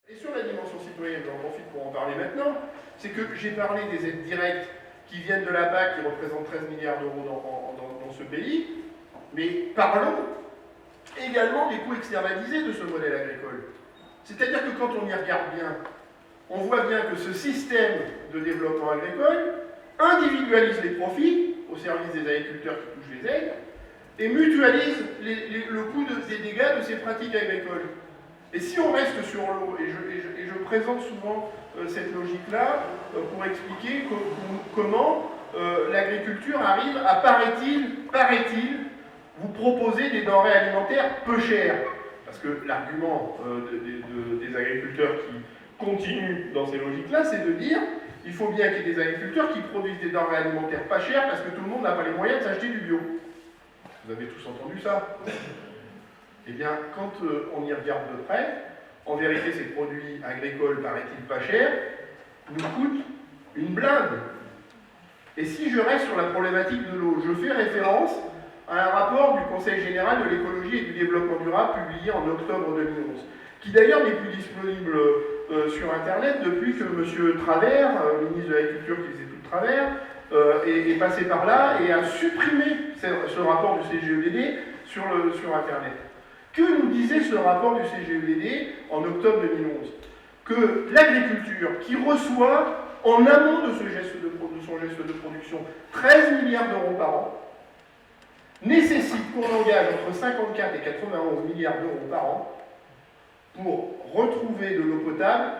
Et sur la dimension citoyenne, j'en profite pour en parler maintenant, c'est que j'ai parlé des aides directes qui viennent de la PAC, qui représentent 13 milliards d'euros dans ce pays, mais parlons également des coûts externalisés de ce modèle agricole. C'est-à-dire que quand on y regarde bien, on voit bien que ce système de développement agricole individualise les profits au service des agriculteurs qui touchent les aides et mutualise le coût des dégâts de ces pratiques agricoles. Et si on reste sur l'eau, et je présente souvent cette logique-là pour expliquer comment l'agriculture arrive à, paraît-il, vous proposer des denrées alimentaires peu chères. Parce que l'argument des agriculteurs qui continuent dans ces logiques-là, c'est de dire il faut bien qu'il y ait des agriculteurs qui produisent des denrées alimentaires pas chères parce que tout le monde n'a pas les moyens de s'acheter du bio. Vous avez tous entendu ça? Eh bien, quand on y regarde de près, en vérité, ces produits agricoles, paraît-il pas chers, nous coûtent une blinde. Et si je reste sur la problématique de l'eau, je fais référence à un rapport du Conseil général de l'écologie et du développement durable publié en octobre 2011, qui d'ailleurs n'est plus disponible sur Internet depuis que M. Travers, ministre de l'Agriculture qui faisait tout de travers, est passé par là et a supprimé ce rapport du CGEDD sur Internet. Que nous disait ce rapport du CGEDD en octobre 2011? Que l'agriculture, qui reçoit en amont de son geste de production 13 milliards d'euros par an, nécessite qu'on engage entre 54 et 91 milliards d'euros par an pour retrouver de l'eau potable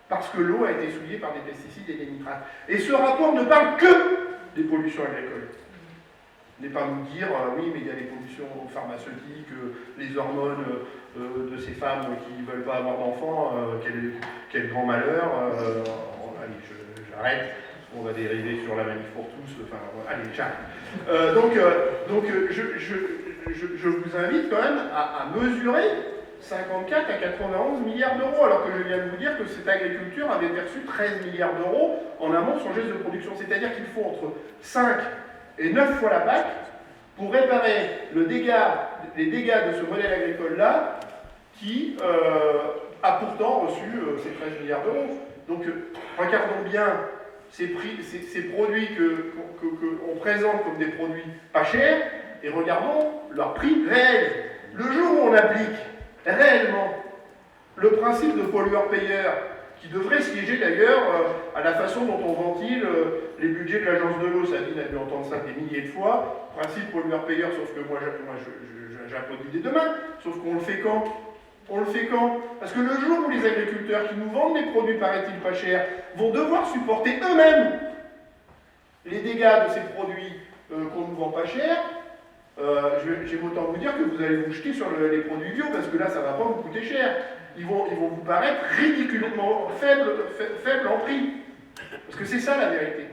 parce que l'eau a été souillée par des pesticides et des nitrates. Et ce rapport ne parle que des pollutions agricoles. N'est pas nous dire, oui, mais il y a les pollutions pharmaceutiques, les hormones de ces femmes qui ne veulent pas avoir d'enfants, quel grand malheur. Allez, j'arrête, on va dériver sur la manif pour tous, enfin, allez, j'arrête. Donc je vous invite quand même à mesurer 54 à 91 milliards d'euros, alors que je viens de vous dire que cette agriculture avait perçu 13 milliards d'euros en amont de son geste de production. C'est-à-dire qu'il faut entre 5 et 9 fois la PAC pour réparer les dégâts de ce modèle agricole-là qui a pourtant reçu ces 13 milliards d'euros. Donc regardons bien ces produits qu'on présente comme des produits pas chers et regardons leur prix réel. Le jour où on applique réellement le principe de pollueur-payeur, qui devrait siéger d'ailleurs à la façon dont on ventile les budgets de l'agence de l'eau. Sabine a dû entendre ça des milliers de fois. Principe pollueur-payeur, sauf que moi j'applaudis des deux mains. Sauf qu'on le fait quand? On le fait quand? Parce que le jour où les agriculteurs qui nous vendent des produits, paraît-il pas chers, vont devoir supporter eux-mêmes les dégâts de ces produits qu'on ne vend pas cher, j'aime autant vous dire que vous allez vous jeter sur les produits bio, parce que là, ça ne va pas vous coûter cher. Ils vont vous paraître ridiculement faibles en prix. Parce que c'est ça la vérité.